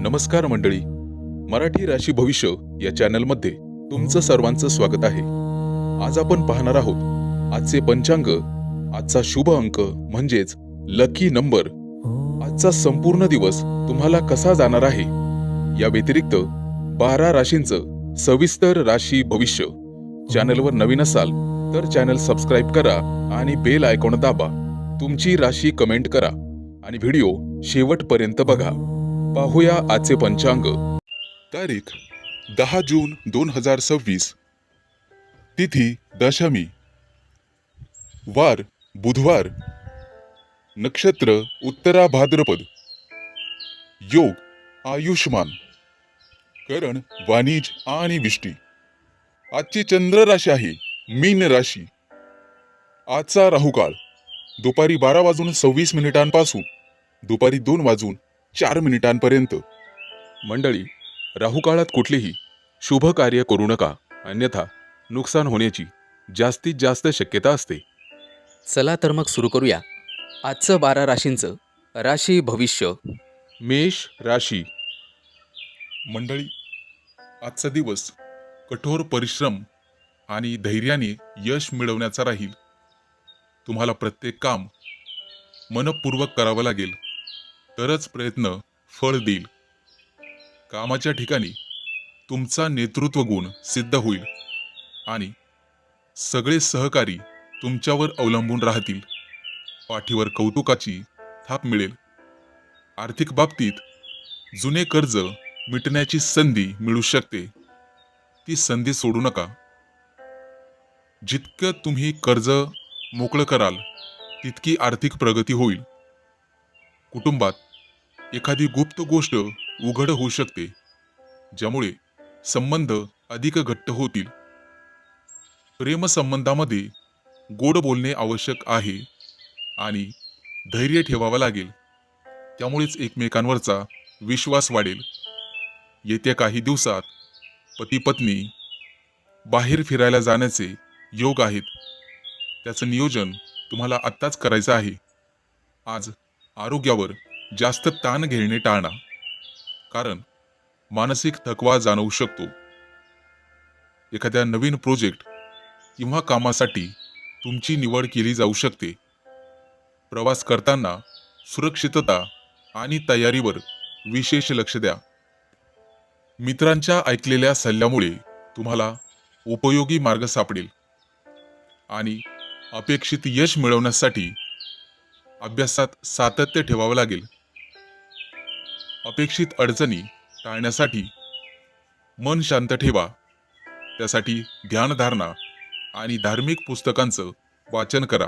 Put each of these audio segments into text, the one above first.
नमस्कार मंडळी, मराठी राशी भविष्य या चॅनलमध्ये तुमचं सर्वांचं स्वागत आहे. आज आपण पाहणार आहोत आजचे पंचांग, आजचा शुभ अंक म्हणजेच लकी नंबर, आजचा संपूर्ण दिवस तुम्हाला कसा जाणार आहे. या व्यतिरिक्त 12 राशींचं सविस्तर राशी भविष्य. चॅनलवर नवीन असाल तर चॅनल सबस्क्राईब करा आणि बेल आयकॉन दाबा. तुमची राशी कमेंट करा आणि व्हिडिओ शेवटपर्यंत बघा. पाहूया आजचे पंचांग. तारीख 10 जून 2026. तिथी दशमी. वार बुधवार. नक्षत्र उत्तरा भाद्रपद. योग आयुष्मान. करण वाणिज आणि विष्टी. आजची चंद्र राशी आहे मीन राशी. आजचा राहुकाळ दुपारी 12:26 पासून दुपारी 2:04 मंडळी, राहुकाळात कुठलेही शुभ कार्य करू नका, अन्यथा नुकसान होण्याची जास्तीत जास्त शक्यता असते. चला तर मग सुरू करूया आजचं 12 राशींचं राशी भविष्य. मेष राशी. मंडळी, आजचा दिवस कठोर परिश्रम आणि धैर्याने यश मिळवण्याचा राहील. तुम्हाला प्रत्येक काम मनपूर्वक करावं लागेल, तरच प्रयत्न फळ देईल. कामाच्या ठिकाणी तुमचा नेतृत्व गुण सिद्ध होईल आणि सगळे सहकारी तुमच्यावर अवलंबून राहतील. पाठीवर कौतुकाची थाप मिळेल. आर्थिक बाबतीत जुने कर्ज मिटण्याची संधी मिळू शकते. ती संधी सोडू नका. जितकं तुम्ही कर्ज मोकळं कराल तितकी आर्थिक प्रगती होईल. कुटुंबात एखादी गुप्त गोष्ट उघड होऊ शकते, ज्यामुळे संबंध अधिक घट्ट होतील. प्रेमसंबंधामध्ये गोड बोलणे आवश्यक आहे आणि धैर्य ठेवावं लागेल. त्यामुळेच एकमेकांवरचा विश्वास वाढेल. येत्या काही दिवसात पती पत्नी बाहेर फिरायला जाण्याचे योग आहेत. त्याचं नियोजन तुम्हाला आत्ताच करायचं आहे. आज आरोग्यावर जास्त ताण घेणे टाळा, कारण मानसिक थकवा जाणवू शकतो. एखाद्या नवीन प्रोजेक्ट किंवा कामासाठी तुमची निवड केली जाऊ शकते. प्रवास करताना सुरक्षितता आणि तयारीवर विशेष लक्ष द्या. मित्रांच्या ऐकलेल्या सल्ल्यामुळे तुम्हाला उपयोगी मार्ग सापडेल आणि अपेक्षित यश मिळवण्यासाठी अभ्यासात सातत्य ठेवावं लागेल. अपेक्षित अडचणी टाळण्यासाठी मन शांत ठेवा. त्यासाठी ध्यानधारणा आणि धार्मिक पुस्तकांचं वाचन करा.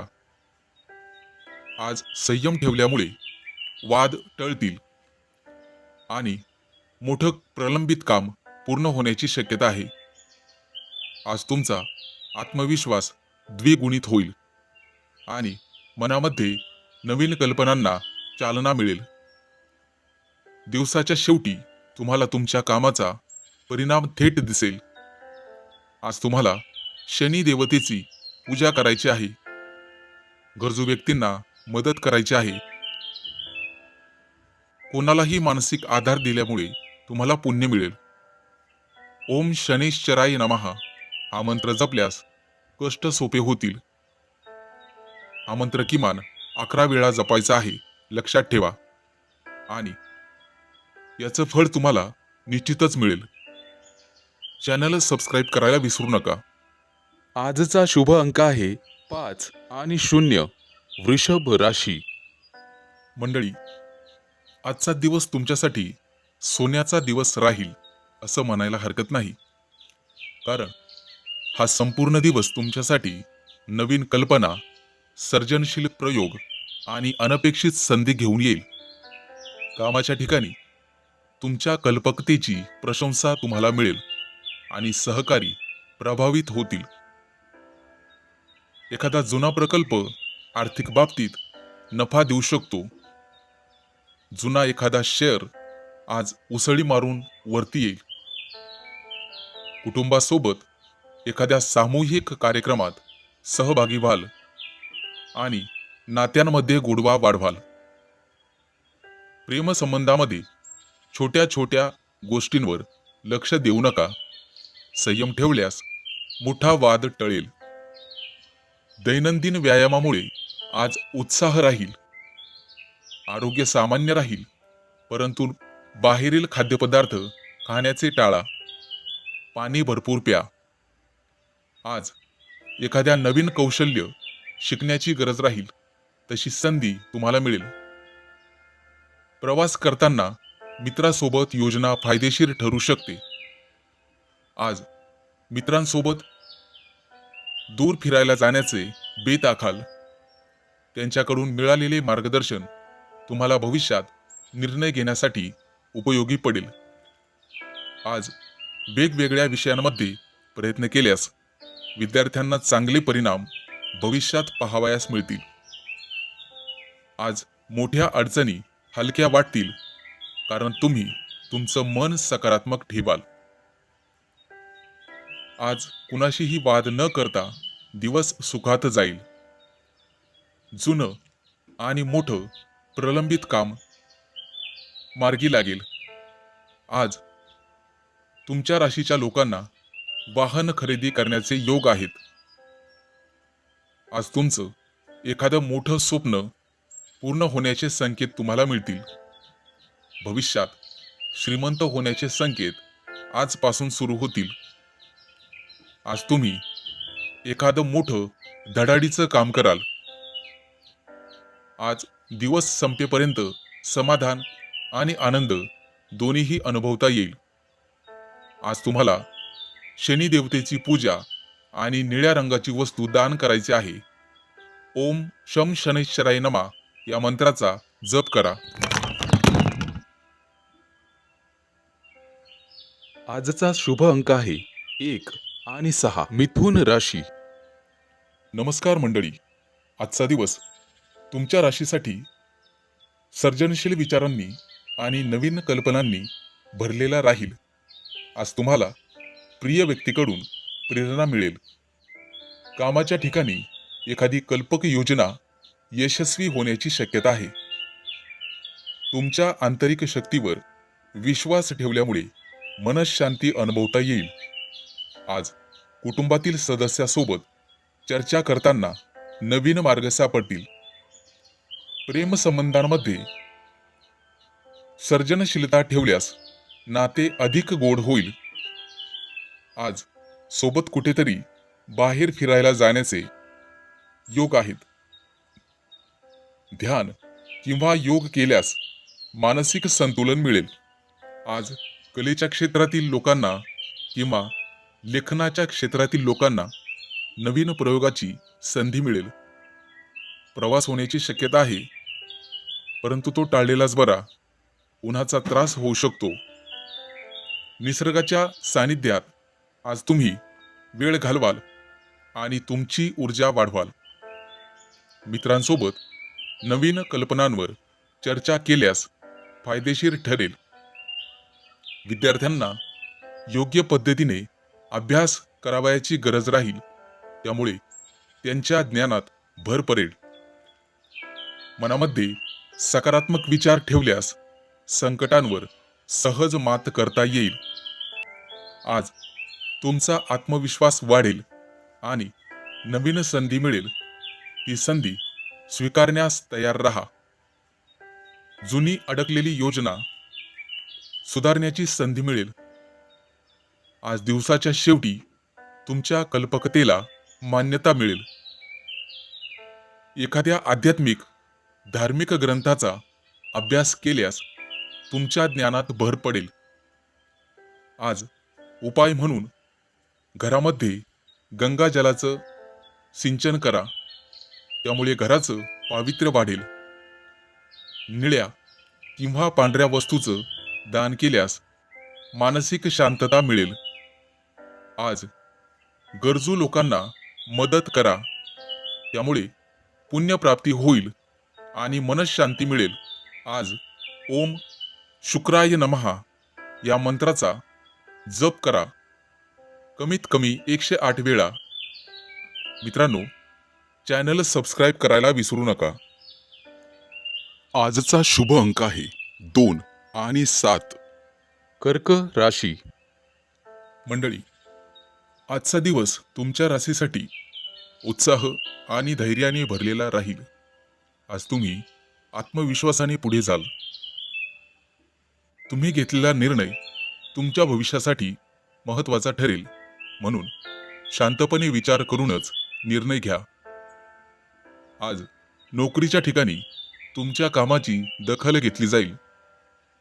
आज संयम ठेवल्यामुळे वाद टळतील आणि मोठं प्रलंबित काम पूर्ण होण्याची शक्यता आहे. आज तुमचा आत्मविश्वास द्विगुणित होईल आणि मनामध्ये नवीन कल्पनांना चालना मिळेल. दिवसाच्या शेवटी तुम्हाला तुमच्या कामाचा परिणाम थेट दिसेल. आज तुम्हाला शनी देवतेची पूजा करायची आहे. गरजू व्यक्तींना मदत करायची आहे. कोणालाही मानसिक आधार दिल्यामुळे तुम्हाला पुण्य मिळेल. ओम शनैश्चराय नमः हा मंत्र जपल्यास कष्ट सोपे होतील. हा मंत्र किमान 11 वेळा जपायचा आहे, लक्षात ठेवा. आणि याचं फळ तुम्हाला निश्चितच मिळेल. चॅनल सबस्क्राईब करायला विसरू नका. आजचा शुभ अंक आहे 5 आणि 0. वृषभ राशी. मंडळी, आजचा दिवस तुमच्यासाठी सोन्याचा दिवस राहील असं म्हणायला हरकत नाही, कारण हा संपूर्ण दिवस तुमच्यासाठी नवीन कल्पना, सर्जनशील प्रयोग आणि अनपेक्षित संधी घेऊन येईल. कामाच्या ठिकाणी तुमच्या कल्पकतेची प्रशंसा तुम्हाला मिळेल आणि सहकारी प्रभावित होतील. एखादा जुना प्रकल्प आर्थिक बाबतीत नफा देऊ शकतो. जुना एखादा शेअर आज उसळी मारून वरती येईल. कुटुंबासोबत एखाद्या सामूहिक कार्यक्रमात सहभागी व्हाल आणि नात्यांमध्ये गोडवा वाढवाल. प्रेमसंबंधामध्ये छोट्या छोट्या गोष्टींवर लक्ष देऊ नका. संयम ठेवल्यास मोठा वाद टळेल. दैनंदिन व्यायामामुळे आज उत्साह राहील. आरोग्य सामान्य राहील, परंतु बाहेरील खाद्यपदार्थ खाण्याचे टाळा. पाणी भरपूर प्या. आज एखाद्या नवीन कौशल्य शिकण्याची गरज राहील, तशी संधी तुम्हाला मिळेल. प्रवास करताना मित्रासोबत योजना फायदेशीर ठरू शकते. आज मित्रांसोबत दूर फिरायला जाण्याचे बेत आखाल. त्यांच्याकडून मिळालेले मार्गदर्शन तुम्हाला भविष्यात निर्णय घेण्यासाठी उपयोगी पडेल. आज वेगवेगळ्या विषयांमध्ये प्रयत्न केल्यास विद्यार्थ्यांना चांगले परिणाम भविष्यात पाहावयास मिळतील. आज मोठ्या अडचणी हलक्या वाटतील, कारण तुम्ही तुमचं मन सकारात्मक ठेवाल. आज कुणाशीही वाद न करता दिवस सुखात जाईल. जुनं आणि मोठं प्रलंबित काम मार्गी लागेल. आज तुमच्या राशीच्या लोकांना वाहन खरेदी करण्याचे योग आहेत. आज तुमचं एखादं मोठं स्वप्न पूर्ण होण्याचे संकेत तुम्हाला मिळतील. भविष्यात श्रीमंत होण्याचे संकेत आजपासून सुरू होतील. आज तुम्ही एखादं मोठं धडाडीचं काम कराल. आज दिवस संपेपर्यंत समाधान आणि आनंद दोन्हीही अनुभवता येईल. आज तुम्हाला शनी देवतेची पूजा आणि निळ्या रंगाची वस्तू दान करायची आहे. ओम शम शनैश्चराय नमः या मंत्राचा जप करा. आजचा शुभ अंक आहे 1 आणि 6. मिथुन राशी. नमस्कार मंडळी, आजचा दिवस तुमच्या राशीसाठी सर्जनशील विचारांनी आणि नवीन कल्पनांनी भरलेला राहील. आज तुम्हाला प्रिय व्यक्तीकडून प्रेरणा मिळेल. कामाच्या ठिकाणी एखादी कल्पक योजना यशस्वी होण्याची शक्यता आहे. तुमच्या आंतरिक शक्तीवर विश्वास ठेवल्यामुळे मनःशांती अनुभवता येईल. आज कुटुंबातील सदस्यासोबत चर्चा करताना नवीन मार्ग सापडतील. प्रेमसंबंधांमध्ये सर्जनशीलता ठेवल्यास नाते अधिक गोड होईल. आज सोबत कुठेतरी बाहेर फिरायला जाण्याचे योग आहेत. ध्यान किंवा योग केल्यास मानसिक संतुलन मिळेल. आज कलेच्या क्षेत्रातील लोकांना किंवा लेखनाच्या क्षेत्रातील लोकांना नवीन प्रयोगाची संधी मिळेल. प्रवास होण्याची शक्यता आहे, परंतु तो टाळलेलाच बरा. उन्हाचा त्रास होऊ शकतो. निसर्गाच्या सानिध्यात आज तुम्ही वेळ घालवाल आणि तुमची ऊर्जा वाढवाल. मित्रांसोबत नवीन कल्पनांवर चर्चा केल्यास फायदेशीर ठरेल. विद्यार्थ्यांना योग्य पद्धतीने अभ्यास करावयाची गरज राहील, त्यामुळे त्यांच्या ज्ञानात भर पडेल. मनामध्ये सकारात्मक विचार ठेवल्यास संकटांवर सहज मात करता येईल. आज तुमचा आत्मविश्वास वाढेल आणि नवीन संधी मिळेल. ती संधी स्वीकारण्यास तयार राहा. जुनी अडकलेली योजना सुधारण्याची संधी मिळेल. आज दिवसाच्या शेवटी तुमच्या कल्पकतेला मान्यता मिळेल. एखाद्या आध्यात्मिक धार्मिक ग्रंथाचा अभ्यास केल्यास तुमच्या ज्ञानात भर पडेल. आज उपाय म्हणून घरामध्ये गंगाजलाचं सिंचन करा, त्यामुळे घराचं पावित्र्य वाढेल. निळ्या किंवा पांढऱ्या वस्तूचं दान केल्यास मानसिक शांतता मिळेल. आज गरजू लोकांना मदत करा, त्यामुळे पुण्यप्राप्ती होईल आणि मनःशांती मिळेल. आज ओम शुक्राय नमः या मंत्राचा जप करा, कमीत कमी 108 वेळा. मित्रांनो, चॅनल सबस्क्राईब करायला विसरू नका. आजचा शुभ अंक आहे 2 आणि 7. कर्क राशी. मंडळी, आजचा दिवस तुमच्या राशीसाठी उत्साह आणि धैर्याने भरलेला राहील. आज तुम्ही आत्मविश्वासाने पुढे जाल. तुम्ही घेतलेला निर्णय तुमच्या भविष्यासाठी महत्त्वाचा ठरेल, म्हणून शांतपणे विचार करूनच निर्णय घ्या. आज नोकरीच्या ठिकाणी तुमच्या कामाची दखल घेतली जाईल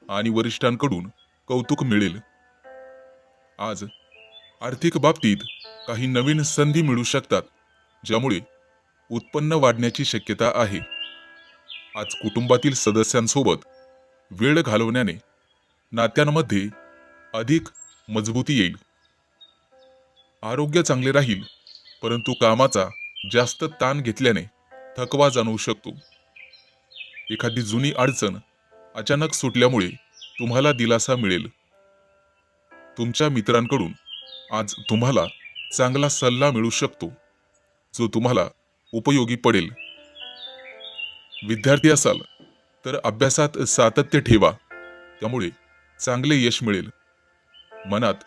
आणि वरिष्ठांकडून कौतुक मिळेल. आज आर्थिक बाबतीत काही नवीन संधी मिळू शकतात, ज्यामुळे उत्पन्न वाढण्याची शक्यता आहे. आज कुटुंबातील सदस्यांसोबत वेळ घालवण्याने नात्यांमध्ये अधिक मजबूती येईल. आरोग्य चांगले राहील, परंतु कामाचा जास्त ताण घेतल्याने थकवा जाणवू शकतो. एखादी जुनी अडचण अचानक सुटल्यामुळे तुम्हाला दिलासा मिळेल. तुमच्या मित्रांकडून आज तुम्हाला चांगला सल्ला मिळू शकतो, जो तुम्हाला उपयोगी पडेल. विद्यार्थी असाल तर अभ्यासात सातत्य ठेवा, त्यामुळे चांगले यश मिळेल. मनात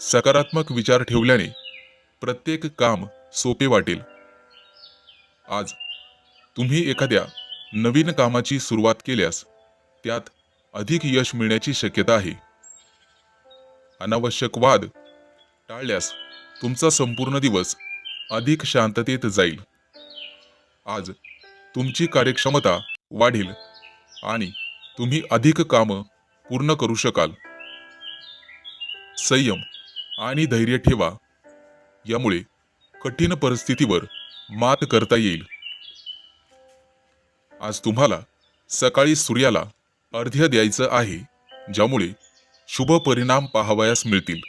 सकारात्मक विचार ठेवल्याने प्रत्येक काम सोपे वाटेल. आज तुम्ही एखाद्या नवीन कामाची सुरुवात केल्यास त्यात अधिक यश मिळण्याची शक्यता आहे. अनावश्यक वाद टाळल्यास तुमचा संपूर्ण दिवस अधिक शांततेत जाईल. आज तुमची कार्यक्षमता वाढेल आणि तुम्ही अधिक कामं पूर्ण करू शकाल. संयम आणि धैर्य ठेवा, यामुळे कठीण परिस्थितीवर मात करता येईल. आज तुम्हाला सकाळी सूर्याला अर्घ्य द्यायचं आहे, ज्यामुळे शुभ परिणाम पाहावयास मिळतील.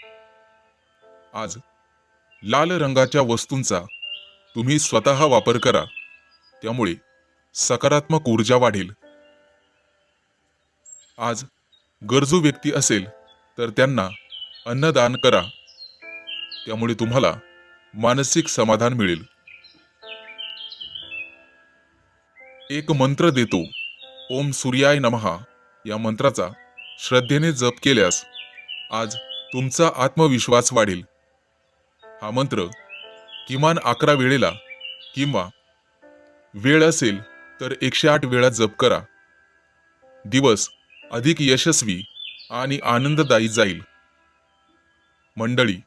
आज लाल रंगाच्या वस्तूंचा तुम्ही स्वतः वापर करा, त्यामुळे सकारात्मक ऊर्जा वाढेल. आज गरजू व्यक्ती असेल तर त्यांना अन्नदान करा, त्यामुळे तुम्हाला मानसिक समाधान मिळेल. एक मंत्र देतो, ओम सूर्याय नमः या मंत्राचा श्रद्धेने जप केल्यास आज तुमचा आत्मविश्वास वाढेल. हा मंत्र किमान 11 वेळेला किंवा वेळ असेल तर 108 वेळा जप करा. दिवस अधिक यशस्वी आणि आनंददायी जाईल. मंडळी,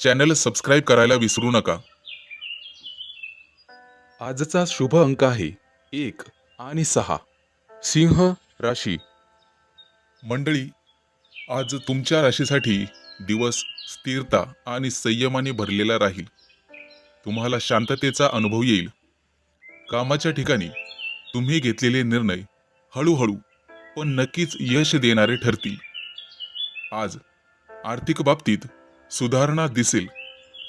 चॅनल सबस्क्राईब करायला विसरू नका. आजचा शुभ अंक आहे 1 आणि 6. सिंह राशी. मंडळी, आज तुमच्या राशीसाठी दिवस स्थिरता आणि संयमाने भरलेला राहील. तुम्हाला शांततेचा अनुभव येईल. कामाच्या ठिकाणी तुम्ही घेतलेले निर्णय हळूहळू पण नक्कीच यश देणारे ठरतील. आज आर्थिक बाबतीत सुधारणा दिसेल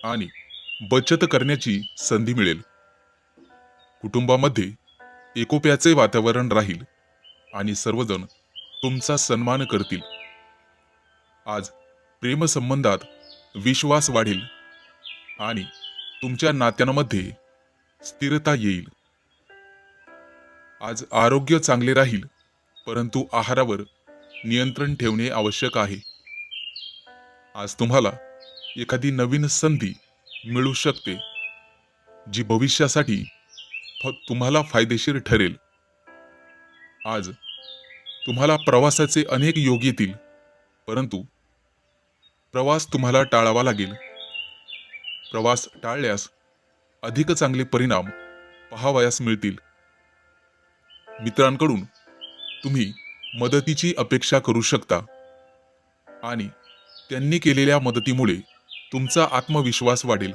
आणि बचत करण्याची संधी मिळेल. कुटुंबामध्ये एकोप्याचे वातावरण राहील आणि सर्वजण तुमचा सन्मान करतील. आज प्रेमसंबंधात विश्वास वाढेल आणि तुमच्या नात्यांमध्ये स्थिरता येईल. आज आरोग्य चांगले राहील, परंतु आहारावर नियंत्रण ठेवणे आवश्यक आहे. आज तुम्हाला एखादी नवीन संधी मिळू शकते, जी भविष्यासाठी तुम्हाला फायदेशीर ठरेल. आज तुम्हाला प्रवासाचे अनेक योग येतील, परंतु प्रवास तुम्हाला टाळावा लागेल. प्रवास टाळल्यास अधिक चांगले परिणाम पाहावयास मिळतील. मित्रांकडून तुम्ही मदतीची अपेक्षा करू शकता आणि त्यांनी केलेल्या मदतीमुळे तुमचा आत्मविश्वास वाढेल.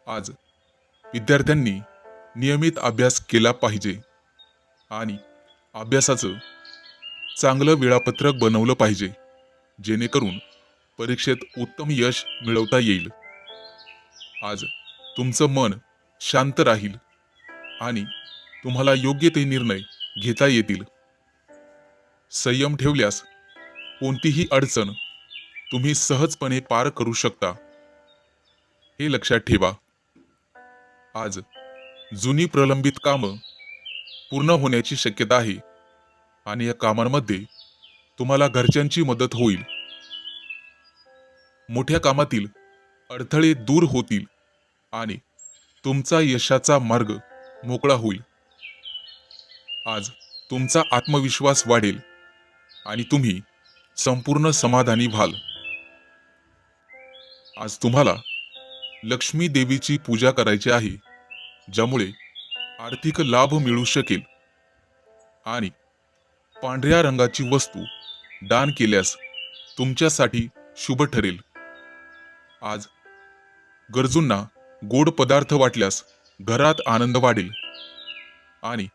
आज विद्यार्थ्यांनी नियमित अभ्यास केला पाहिजे आणि अभ्यासाचं चांगलं वेळापत्रक बनवलं पाहिजे, जेणेकरून परीक्षेत उत्तम यश मिळवता येईल. आज तुमचं मन शांत राहील आणि तुम्हाला योग्य ते निर्णय घेता येतील. संयम ठेवल्यास कोणतीही अडचण तुम्ही सहजपणे पार करू शकता, हे लक्षात ठेवा. आज जुनी प्रलंबित कामं पूर्ण होण्याची शक्यता आहे आणि या कामांमध्ये तुम्हाला घरच्यांची मदत होईल. मोठ्या कामातील अडथळे दूर होतील आणि तुमचा यशाचा मार्ग मोकळा होईल. आज तुमचा आत्मविश्वास वाढेल आणि तुम्ही संपूर्ण समाधानी व्हाल. आज तुम्हाला लक्ष्मी देवीची पूजा करायची आहे, ज्यामुळे आर्थिक लाभ मिळू शकेल आणि पांढऱ्या रंगाची वस्तू दान केल्यास तुमच्यासाठी शुभ ठरेल. आज गरजूंना गोड पदार्थ वाटल्यास घरात आनंद वाढेल आणि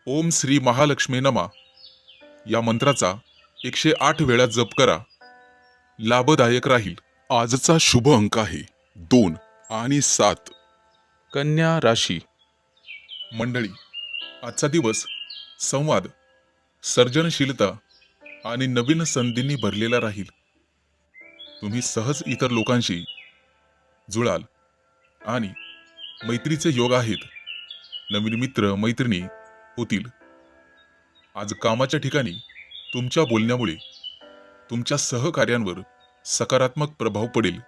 ओम श्री महालक्ष्मी नमा या मंत्राचा 108 वेळा जप करा. लाभदायक राहील. आजचा शुभ अंक आहे 2 आणि 7. कन्या राशी. मंडळी, आजचा दिवस संवाद, सर्जनशीलता आणि नवीन संधींनी भरलेला राहील. तुम्ही सहज इतर लोकांशी जुळाल आणि मैत्रीचे योग आहेत. नवीन मित्र मैत्रिणी होतील. आज कामाच्या ठिकाणी तुमच्या बोलण्यामुळे तुमच्या सहकार्यांवर सकारात्मक प्रभाव पडेल.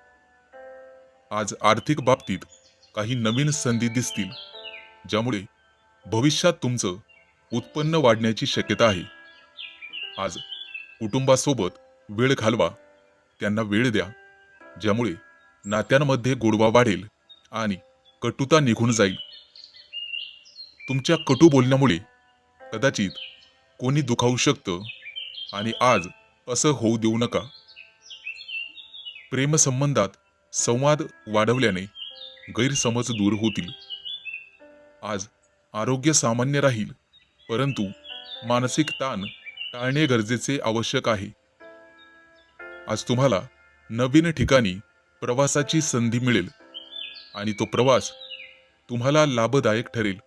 आज आर्थिक बाबतीत काही नवीन संधी दिसतील, ज्यामुळे भविष्यात तुमचं उत्पन्न वाढण्याची शक्यता आहे. आज कुटुंबासोबत वेळ घालवा, त्यांना वेळ द्या, ज्यामुळे नात्यांमध्ये गोडवा वाढेल आणि कटुता निघून जाईल. तुमच्या कटू बोलण्यामुळे कदाचित कोणी दुखावू शकतं आणि आज असं होऊ देऊ नका. प्रेमसंबंधात संवाद वाढवल्याने गैरसमज दूर होतील. आज आरोग्य सामान्य राहील, परंतु मानसिक ताण टाळणे गरजेचे आवश्यक आहे. आज तुम्हाला नवीन ठिकाणी प्रवासाची संधी मिळेल आणि तो प्रवास तुम्हाला लाभदायक ठरेल.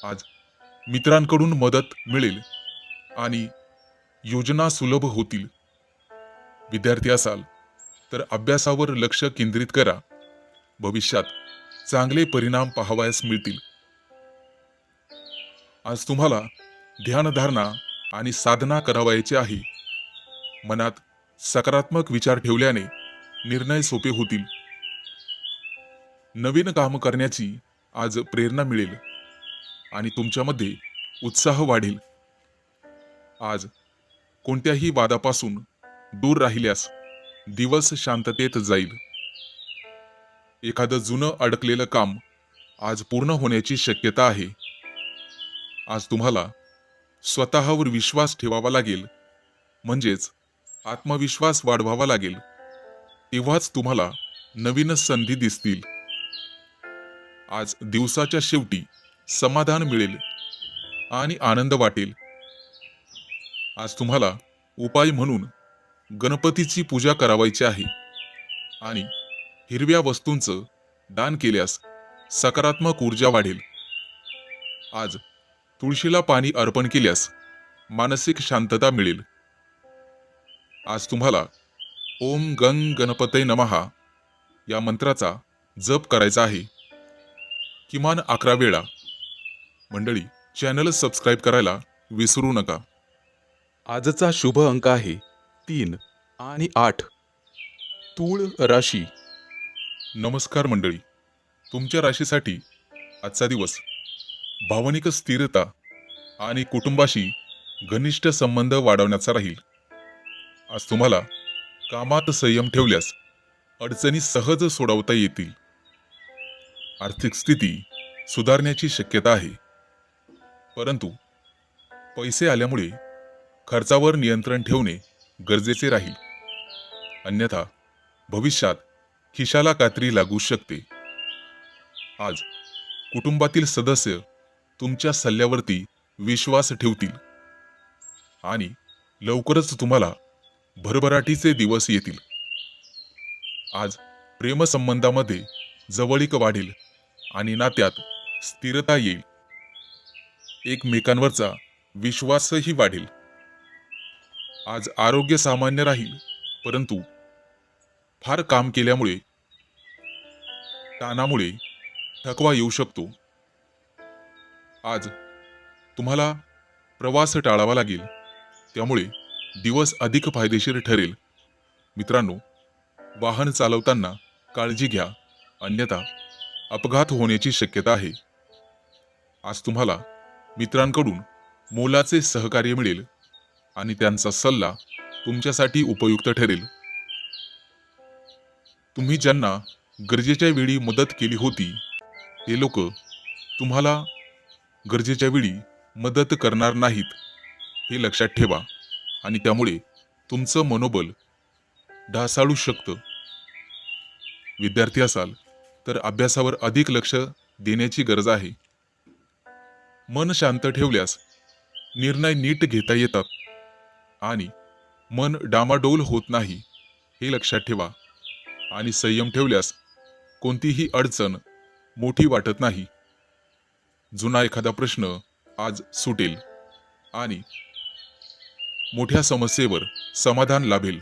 आज मित्रांकडून मदत मिळेल आणि योजना सुलभ होतील. विद्यार्थी असाल तर अभ्यासावर लक्ष केंद्रित करा. भविष्यात चांगले परिणाम पाहावयास मिळतील. आज तुम्हाला ध्यानधारणा आणि साधना करावयाची आहे. मनात सकारात्मक विचार ठेवल्याने निर्णय सोपे होतील. नवीन काम करण्याची आज प्रेरणा मिळेल आणि तुमच्यामध्ये उत्साह वाढेल. आज कोणत्याही वादापासून दूर राहिल्यास दिवस शांततेत जाईल. एखादं जुनं अडकलेलं काम आज पूर्ण होण्याची शक्यता आहे. आज तुम्हाला स्वतःवर विश्वास ठेवावा लागेल, म्हणजेच आत्मविश्वास वाढवावा लागेल. तेव्हाच तुम्हाला नवीन संधी दिसतील. आज दिवसाच्या शेवटी समाधान मिळेल आणि आनंद वाटेल. आज तुम्हाला उपाय म्हणून गणपतीची पूजा करावायची आहे आणि हिरव्या वस्तूंचं दान केल्यास सकारात्मक ऊर्जा वाढेल. आज तुळशीला पाणी अर्पण केल्यास मानसिक शांतता मिळेल. आज तुम्हाला ओम गंग गणपतये नमः या मंत्राचा जप करायचा आहे, किमान 11 वेळा. मंडळी, चॅनल सबस्क्राईब करायला विसरू नका. आजचा शुभ अंक आहे 3 आणि 8. तूळ राशी. नमस्कार मंडळी, तुमच्या राशीसाठी आजचा दिवस भावनिक स्थिरता आणि कुटुंबाशी घनिष्ठ संबंध वाढवण्याचा राहील. आज तुम्हाला कामात संयम ठेवल्यास अडचणी सहज सोडवता येतील. आर्थिक स्थिती सुधारण्याची शक्यता आहे, परंतु पैसे आल्यामुळे खर्चावर नियंत्रण ठेवणे गरजेचे राहील. अन्यथा भविष्यात खिशाला कात्री लागू शकते. आज कुटुंबातील सदस्य तुमच्या सल्ल्यावरती विश्वास ठेवतील आणि लवकरच तुम्हाला भरभराटीचे दिवस येतील. आज प्रेमसंबंधामध्ये जवळीक वाढेल आणि नात्यात स्थिरता येईल. एकमेकांवरचा विश्वासही वाढेल. आज आरोग्य सामान्य राहील, परंतु फार काम केल्यामुळे ताणामुळे थकवा येऊ शकतो. आज तुम्हाला प्रवास टाळावा लागेल, त्यामुळे दिवस अधिक फायदेशीर ठरेल. मित्रांनो, वाहन चालवताना काळजी घ्या, अन्यथा अपघात होण्याची शक्यता आहे. आज तुम्हाला मित्रांकडून मोलाचे सहकार्य मिळेल आणि त्यांचा सल्ला तुमच्यासाठी उपयुक्त ठरेल. तुम्ही ज्यांना गरजेच्या वेळी मदत केली होती, ते लोक तुम्हाला गरजेच्या वेळी मदत करणार नाहीत, हे लक्षात ठेवा आणि त्यामुळे तुमचं मनोबल ढासाळू शकतं. विद्यार्थी असाल तर अभ्यासावर अधिक लक्ष देण्याची गरज आहे. मन शांत ठेवल्यास निर्णय नीट घेता येतात आणि मन डामाडोल होत नाही, हे लक्षात ठेवा. आणि संयम ठेवल्यास कोणतीही अडचण मोठी वाटत नाही. जुना एखादा प्रश्न आज सुटेल आणि मोठ्या समस्येवर समाधान लाभेल.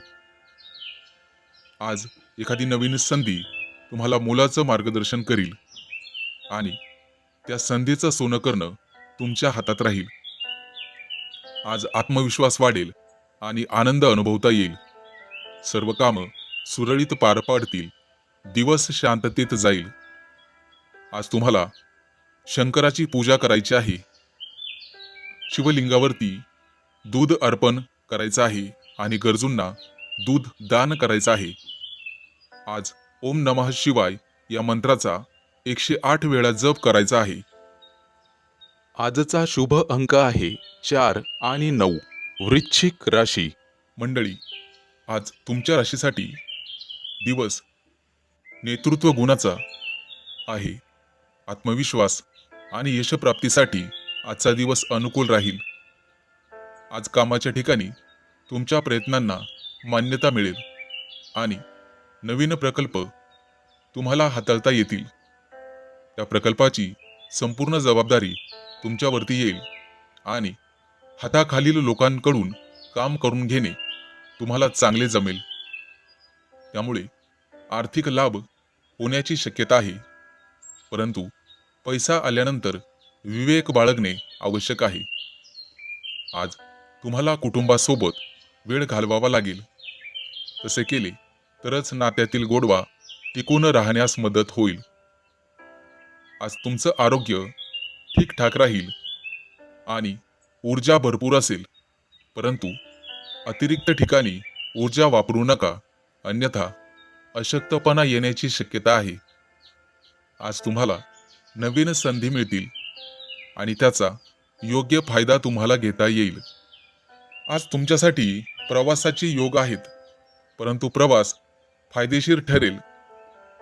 आज एखादी नवीन संधी तुम्हाला मोलाचं मार्गदर्शन करील आणि त्या संधीचं सोनं करणं तुमच्या हातात राहील. आज आत्मविश्वास वाढेल आणि आनंद अनुभवता येईल. सर्व कामं सुरळीत पार पाडतील. दिवस शांततेत जाईल. आज तुम्हाला शंकराची पूजा करायची आहे. शिवलिंगावरती दूध अर्पण करायचं आहे आणि गरजूंना दूध दान करायचं आहे. आज ओम नमः शिवाय या मंत्राचा 108 वेळा जप करायचा आहे. आजचा शुभ अंक आहे 4 आणि 9. वृश्चिक राशी. मंडळी, आज तुमच्या राशीसाठी दिवस नेतृत्व गुणाचा आहे. आत्मविश्वास आणि यशप्राप्तीसाठी आजचा दिवस अनुकूल राहील. आज कामाच्या ठिकाणी तुमच्या प्रयत्नांना मान्यता मिळेल आणि नवीन प्रकल्प तुम्हाला हाताळता येतील. त्या प्रकल्पाची संपूर्ण जबाबदारी तुमच्यावरती येईल आणि हाताखालील लोकांकडून काम करून घेणे तुम्हाला चांगले जमेल. त्यामुळे आर्थिक लाभ होण्याची शक्यता आहे, परंतु पैसा आल्यानंतर विवेक बाळगणे आवश्यक आहे. आज तुम्हाला कुटुंबासोबत वेळ घालवावा लागेल. तसे केले तरच नात्यातील गोडवा टिकून राहण्यास मदत होईल. आज तुमचं आरोग्य ठीकठाक राहील आणि ऊर्जा भरपूर असेल, परंतु अतिरिक्त ठिकाणी ऊर्जा वापरू नका, अन्यथा अशक्तपणा येण्याची शक्यता आहे. आज तुम्हाला नवीन संधी मिळतील आणि त्याचा योग्य फायदा तुम्हाला घेता येईल. आज तुमच्यासाठी प्रवासाचे योग आहेत, परंतु प्रवास फायदेशीर ठरेल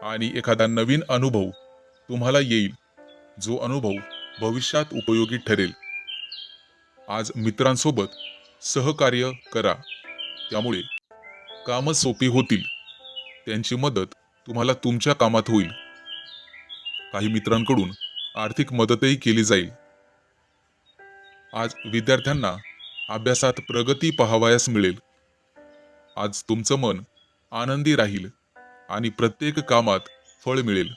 आणि एखादा नवीन अनुभव तुम्हाला येईल, जो अनुभव भविष्यात उपयोगी ठरेल. आज मित्रांसोबत सहकार्य करा, त्यामुळे कामं सोपी होतील. त्यांची मदत तुम्हाला तुमच्या कामात होईल. काही मित्रांकडून आर्थिक मदतही केली जाईल. आज विद्यार्थ्यांना अभ्यासात प्रगती पाहावयास मिळेल. आज तुमचं मन आनंदी राहील आणि प्रत्येक कामात फळ मिळेल.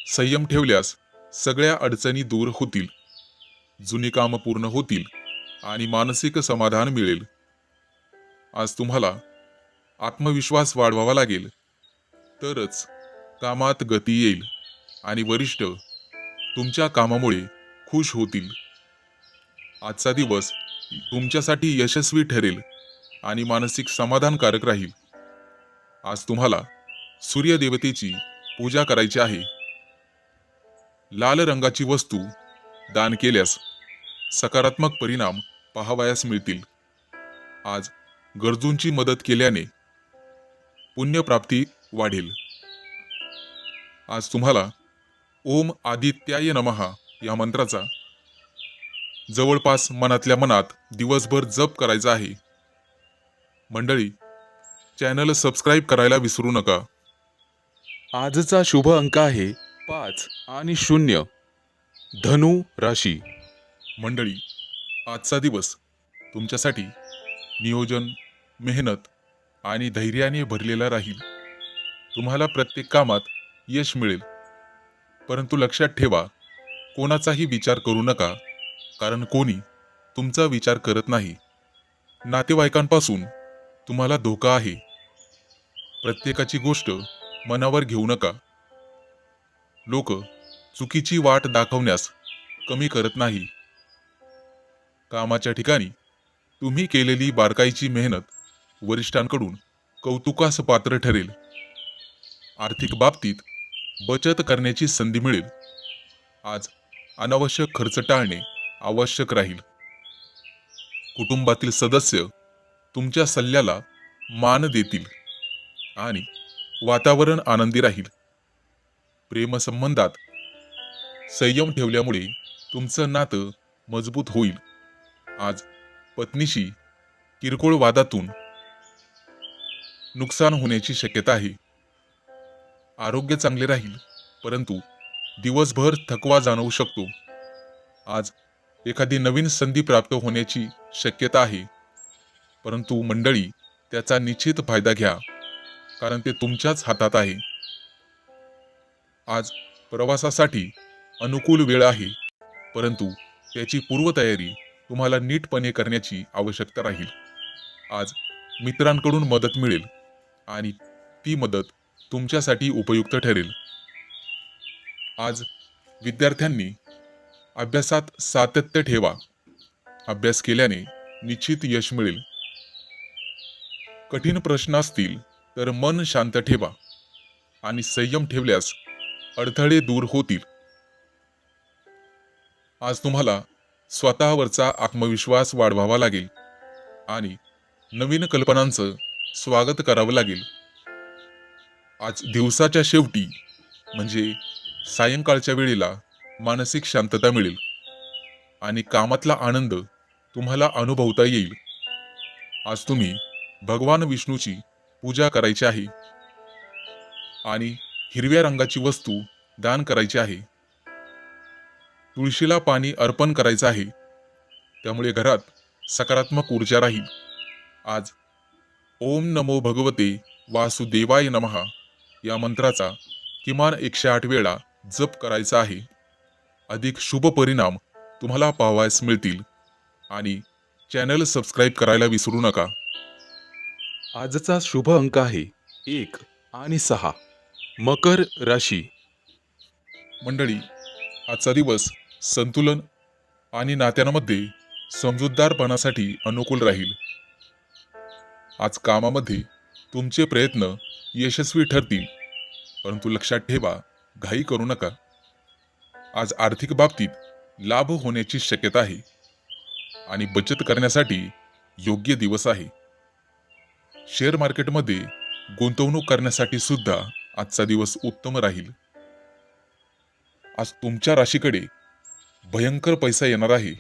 संयम ठेवल्यास सगळ्या अडचणी दूर होतील. जुनी कामं पूर्ण होतील आणि मानसिक समाधान मिळेल. आज तुम्हाला आत्मविश्वास वाढवावा लागेल, तरच कामात गती येईल आणि वरिष्ठ तुमच्या कामामुळे खुश होतील. आजचा दिवस तुमच्यासाठी यशस्वी ठरेल आणि मानसिक समाधानकारक राहील. आज तुम्हाला सूर्यदेवतेची पूजा करायची आहे. लाल रंगाची वस्तू दान केल्यास सकारात्मक परिणाम पाहावयास मिळतील. आज गरजूंची मदत केल्याने पुण्यप्राप्ती वाढेल. आज तुम्हाला ओम आदित्याय नमः या मंत्राचा जवळपास मनातल्या मनात दिवसभर जप करायचा आहे. मंडळी, चॅनल सबस्क्राईब करायला विसरू नका. आजचा शुभ अंक आहे 5 आणि 0. धनु राशी. मंडळी, आजचा दिवस तुमच्यासाठी नियोजन, मेहनत आणि धैर्याने भरलेला राहील. तुम्हाला प्रत्येक कामात यश मिळेल, परंतु लक्षात ठेवा, कोणाचाही विचार करू नका कारण कोणी तुमचा विचार करत नाही. नातेवाईकांपासून तुम्हाला धोका आहे. प्रत्येकाची गोष्ट मनावर घेऊ नका. लोक चुकीची वाट दाखवण्यास कमी करत नाही. कामाच्या ठिकाणी तुम्ही केलेली बारकाईची मेहनत वरिष्ठांकडून कौतुकास पात्र ठरेल. आर्थिक बाबतीत बचत करण्याची संधी मिळेल. आज अनावश्यक खर्च टाळणे आवश्यक राहील. कुटुंबातील सदस्य तुमच्या सल्ल्याला मान देतील आणि वातावरण आनंदी राहील. प्रेमसंबंधात संयम ठेवल्यामुळे तुमचं नातं मजबूत होईल. आज पत्नीशी किरकोळ वादातून नुकसान होण्याची शक्यता आहे. आरोग्य चांगले राहील, परंतु दिवसभर थकवा जाणवू शकतो. आज एखादी नवीन संधी प्राप्त होण्याची शक्यता आहे, परंतु मंडळी त्याचा निश्चित फायदा घ्या, कारण ते तुमच्याच हातात आहे. आज प्रवासासाठी अनुकूल वेळ आहे, परंतु त्याची पूर्वतयारी तुम्हाला नीटपणे करण्याची आवश्यकता राहील. आज मित्रांकडून मदत मिळेल आणि ती मदत तुमच्यासाठी उपयुक्त ठरेल. आज विद्यार्थ्यांनी अभ्यासात सातत्य ठेवा. अभ्यास केल्याने निश्चित यश मिळेल. कठीण प्रश्न असतील तर मन शांत ठेवा आणि संयम ठेवल्यास अडथळे दूर होतील. आज तुम्हाला स्वतःवरचा आत्मविश्वास वाढवावा लागेल आणि नवीन कल्पनांचं स्वागत करावं लागेल. आज दिवसाच्या शेवटी म्हणजे सायंकाळच्या वेळेला मानसिक शांतता मिळेल आणि कामातला आनंद तुम्हाला अनुभवता येईल. आज तुम्ही भगवान विष्णूची पूजा करायची आहे आणि हिरव्या रंगाची वस्तू दान करायची आहे. तुळशीला पाणी अर्पण करायचं आहे, त्यामुळे घरात सकारात्मक ऊर्जा राहील. आज ओम नमो भगवते वासुदेवाय नमः या मंत्राचा किमान 108 वेळा जप करायचा आहे. अधिक शुभ परिणाम तुम्हाला पाहावयास मिळतील आणि चॅनल सबस्क्राईब करायला विसरू नका. आजचा शुभ अंक आहे 1 आणि 6. मकर राशी. मंडळी, आजचा दिवस संतुलन आणि नात्यांमध्ये समजूतदारपणासाठी अनुकूल राहील. आज कामामध्ये तुमचे प्रयत्न यशस्वी ठरतील, परंतु लक्षात ठेवा, घाई करू नका. आज आर्थिक बाबतीत लाभ होण्याची शक्यता आहे आणि बचत करण्यासाठी योग्य दिवस आहे. शेअर मार्केटमध्ये गुंतवणूक करण्यासाठी सुद्धा आजचा दिवस उत्तम राहील. आज तुमच्या राशीकडे भयंकर पैसा येणार आहे.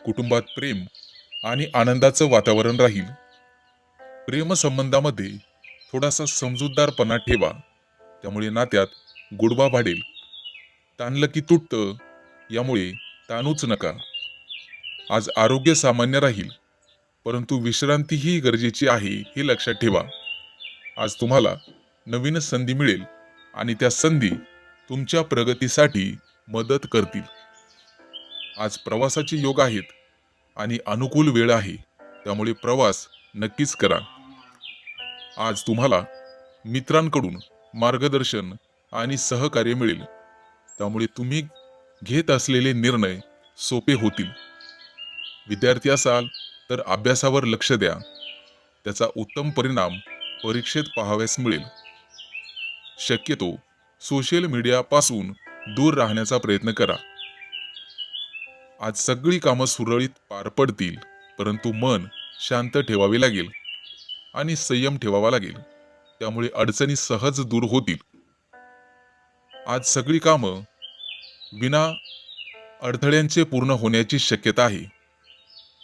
कुटुंबात प्रेम आणि आनंदाचं वातावरण राहील. प्रेमसंबंधामध्ये थोडासा समजूतदारपणा ठेवा, त्यामुळे नात्यात गोडवा वाढेल. ताणलं की तुटतं, यामुळे ताणूच नका. आज आरोग्य सामान्य राहील, परंतु विश्रांतीही गरजेची आहे हे लक्षात ठेवा. आज तुम्हाला नवीन संधी मिळेल आणि त्या संधी तुमच्या प्रगतीसाठी मदत करतील. आज प्रवासाचे योग आहेत आणि अनुकूल वेळ आहे, त्यामुळे प्रवास नक्कीच करा. आज तुम्हाला मित्रांकडून मार्गदर्शन आणि सहकार्य मिळेल, त्यामुळे तुम्ही घेत असलेले निर्णय सोपे होतील. विद्यार्थी असाल तर अभ्यासावर लक्ष द्या, त्याचा उत्तम परिणाम परीक्षेत पाहावयास मिळेल. शक्यतो सोशल मीडियापासून दूर राहण्याचा प्रयत्न करा. आज सगळी कामं सुरळीत पार पडतील, परंतु मन शांत ठेवावे लागेल आणि संयम ठेवावा लागेल, त्यामुळे अडचणी सहज दूर होतील. आज सगळी कामं विना अडथळ्यांचे पूर्ण होण्याची शक्यता आहे.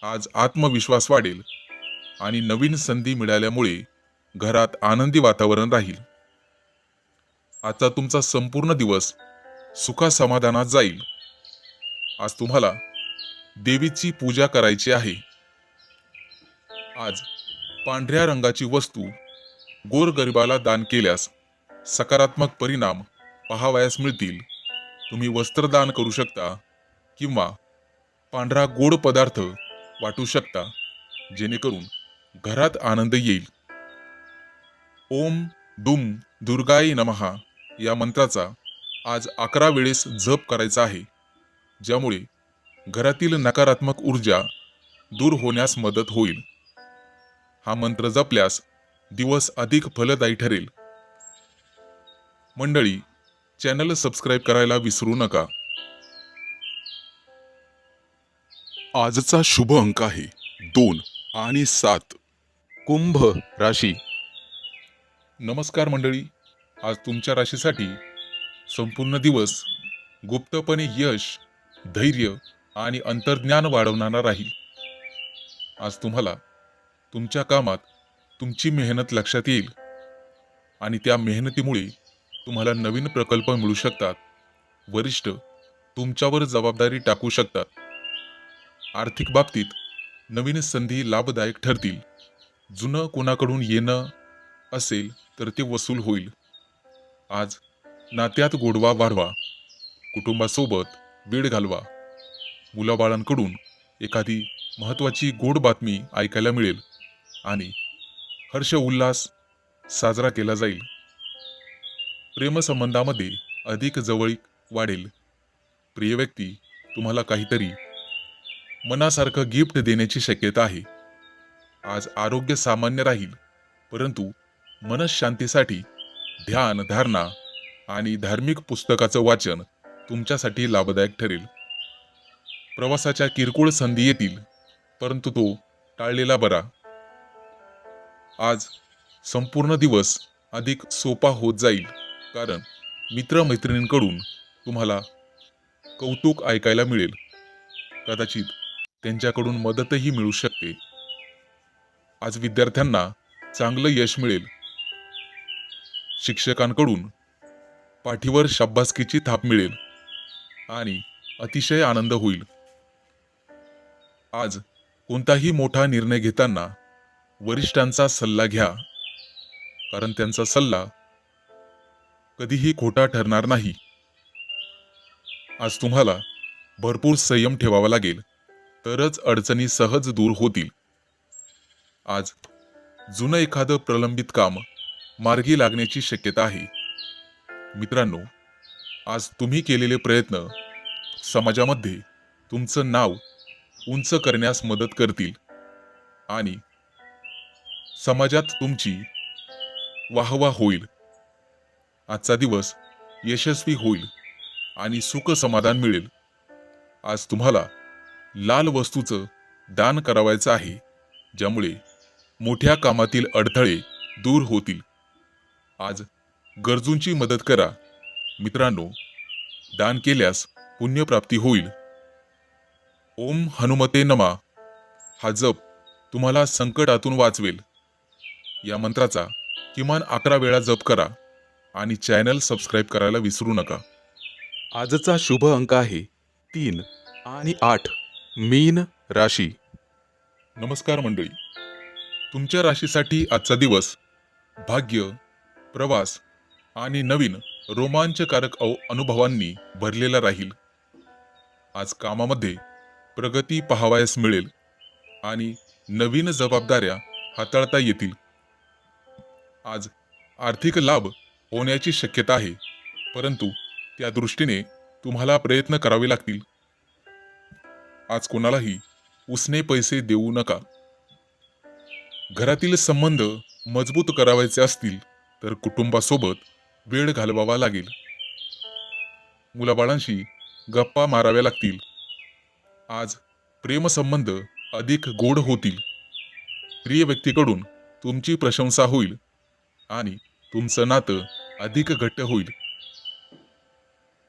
आज आत्मविश्वास वाढेल आणि नवीन संधी मिळाल्यामुळे घरात आनंदी वातावरण राहील. आजचा तुमचा संपूर्ण दिवस सुखासमाधानात जाईल. आज तुम्हाला देवीची पूजा करायची आहे. आज पांढऱ्या रंगाची वस्तू गोरगरिबाला दान केल्यास सकारात्मक परिणाम पाहावयास मिळतील. तुम्ही वस्त्रदान करू शकता किंवा पांढरा गोड पदार्थ वाटू शकता, जेणेकरून घरात आनंद येईल. ओम दुम दुर्गाय नमहा या मंत्राचा आज 11 वेळेस जप करायचा आहे, ज्यामुळे घरातील नकारात्मक ऊर्जा दूर होण्यास मदत होईल. हा मंत्र जपल्यास दिवस अधिक फलदायी ठरेल. मंडळी, चॅनल सबस्क्राईब करायला विसरू नका. आजचा शुभ अंक आहे 2 आणि 7. कुंभ राशी. नमस्कार मंडळी, आज तुमच्या राशीसाठी संपूर्ण दिवस गुप्तपणे यश, धैर्य आणि अंतर्ज्ञान वाढवणारा राहील. आज तुम्हाला तुमच्या कामात तुमची मेहनत लक्षात येईल आणि त्या मेहनतीमुळे तुम्हाला नवीन प्रकल्प मिळू शकतात. वरिष्ठ तुमच्यावर जबाबदारी टाकू शकतात. आर्थिक बाबतीत नवीन संधी लाभदायक ठरतील. जुनं कोणाकडून येणं असेल तर ते वसूल होईल. आज नात्यात गोडवा वाढवा. कुटुंबासोबत वेळ घालवा. मुलाबाळांकडून एखादी महत्त्वाची गोड बातमी ऐकायला मिळेल आणि हर्ष उल्हास साजरा केला जाईल. प्रेमसंबंधामध्ये अधिक जवळीक वाढेल. प्रिय व्यक्ती तुम्हाला काहीतरी मनासारखं गिफ्ट देण्याची शक्यता आहे. आज आरोग्य सामान्य राहील, परंतु मनःशांतीसाठी ध्यान धारणा आणि धार्मिक पुस्तकाचं वाचन तुमच्यासाठी लाभदायक ठरेल. प्रवासाच्या किरकोळ संधी येतील, परंतु तो टाळलेला बरा. आज संपूर्ण दिवस अधिक सोपा होत जाईल, कारण मित्रमैत्रिणींकडून तुम्हाला कौतुक ऐकायला मिळेल. कदाचित त्यांच्याकडून मदतही मिळू शकते. आज विद्यार्थ्यांना चांगलं यश मिळेल. शिक्षकांकडून पाठीवर शाब्बासकीची थाप मिळेल आणि अतिशय आनंद होईल. आज कोणताही मोठा निर्णय घेताना वरिष्ठांचा सल्ला घ्या, कारण त्यांचा सल्ला कधीही खोटा ठरणार नाही. आज तुम्हाला भरपूर संयम ठेवावा लागेल, तरच अडचणी सहज दूर होतील. आज जुनं एखादं प्रलंबित काम मार्गी लागण्याची शक्यता आहे. मित्रांनो, आज तुम्ही केलेले प्रयत्न समाजामध्ये तुमचं नाव उंच करण्यास मदत करतील आणि समाजात तुमची वाहवा होईल. आजचा दिवस यशस्वी होईल आणि सुख समाधान मिळेल. आज तुम्हाला लाल वस्तूचं दान करावायचं आहे, ज्यामुळे मोठ्या कामातील अडथळे दूर होतील. आज गरजूंची मदत करा. मित्रांनो, दान केल्यास पुण्यप्राप्ती होईल. ओम हनुमते नमा हा जप तुम्हाला संकटातून वाचवेल. या मंत्राचा किमान 11 वेळा जप करा आणि चॅनल सबस्क्राईब करायला विसरू नका. आजचा शुभ अंक आहे 3 आणि 8. मीन राशी. नमस्कार मंडळी, तुमच्या राशीसाठी आजचा दिवस भाग्य, प्रवास आणि नवीन रोमांचकारक अनुभवांनी भरलेला राहील. आज कामामध्ये प्रगती पाहावयास मिळेल आणि नवीन जबाबदाऱ्या हाताळता येतील. आज आर्थिक लाभ होण्याची शक्यता आहे, परंतु त्या दृष्टीने तुम्हाला प्रयत्न करावे लागतील. आज कोणालाही उसने पैसे देऊ नका. घरातील संबंध मजबूत करावायचे असतील तर कुटुंबासोबत वेळ घालवावा लागेल. मुलाबाळांशी गप्पा माराव्या लागतील. आज प्रेमसंबंध अधिक गोड होतील. प्रिय व्यक्तीकडून तुमची प्रशंसा होईल आणि तुमचं नातं अधिक घट्ट होईल.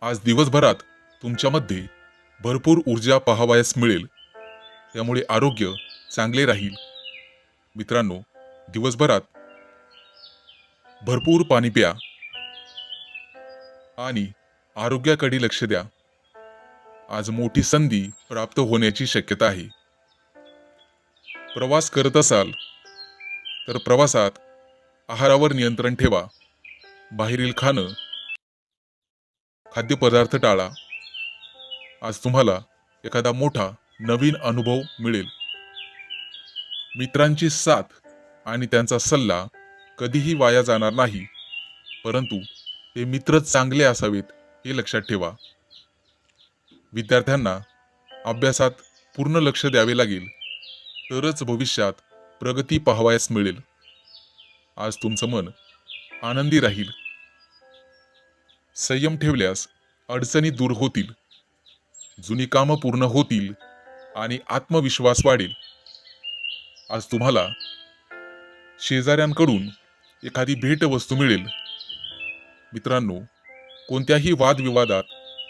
आज दिवसभरात तुमच्यामध्ये भरपूर ऊर्जा पाहावयास मिळेल, त्यामुळे आरोग्य चांगले राहील. मित्रांनो, दिवसभरात भरपूर पाणी प्या आणि आरोग्याकडे लक्ष द्या. आज मोठी संधी प्राप्त होण्याची शक्यता आहे. प्रवास करत असाल तर प्रवासात आहारावर नियंत्रण ठेवा. बाहेरील खाद्यपदार्थ टाळा. आज तुम्हाला एखादा मोठा नवीन अनुभव मिळेल. मित्रांची साथ आणि त्यांचा सल्ला कधीही वाया जाणार नाही, परंतु ते मित्रच चांगले असावेत हे लक्षात ठेवा. विद्यार्थ्यांना अभ्यासात पूर्ण लक्ष द्यावे लागेल, तरच भविष्यात प्रगती पाहावयास मिळेल. आज तुमचं मन आनंदी राहील. संयम ठेवल्यास अडचणी दूर होतील, जुनी कामं पूर्ण होतील आणि आत्मविश्वास वाढेल. आज तुम्हाला शेजाऱ्यांकडून एखादी भेटवस्तू मिळेल. मित्रांनो, कोणत्याही वादविवादात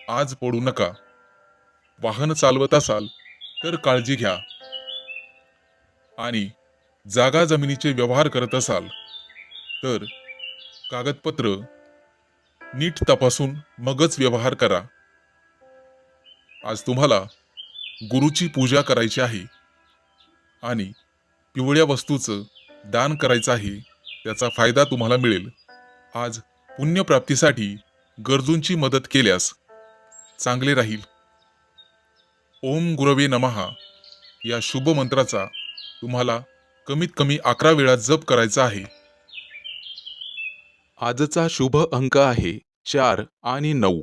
आज पडू नका. वाहन चालवत असाल तर काळजी घ्या आणि जागा जमिनीचे व्यवहार करत असाल तर कागदपत्र नीट तपासून मगच व्यवहार करा. आज तुम्हाला गुरुची पूजा करायची आहे आणि पिवळ्या वस्तूचं दान करायचं आहे. त्याचा फायदा तुम्हाला मिळेल. आज पुण्यप्राप्तीसाठी गरजूंची मदत केल्यास चांगले राहील. ओम गुरवे नमः या शुभ मंत्राचा तुम्हाला कमीत कमी 11 वेळा जप करायचा आहे. आजचा शुभ अंक आहे 4 आणि 9.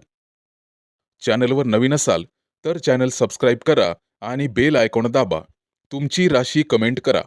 चॅनलवर नवीन असाल तर चॅनल सबस्क्राईब करा आणि बेल आयकॉन दाबा. तुमची राशी कमेंट करा.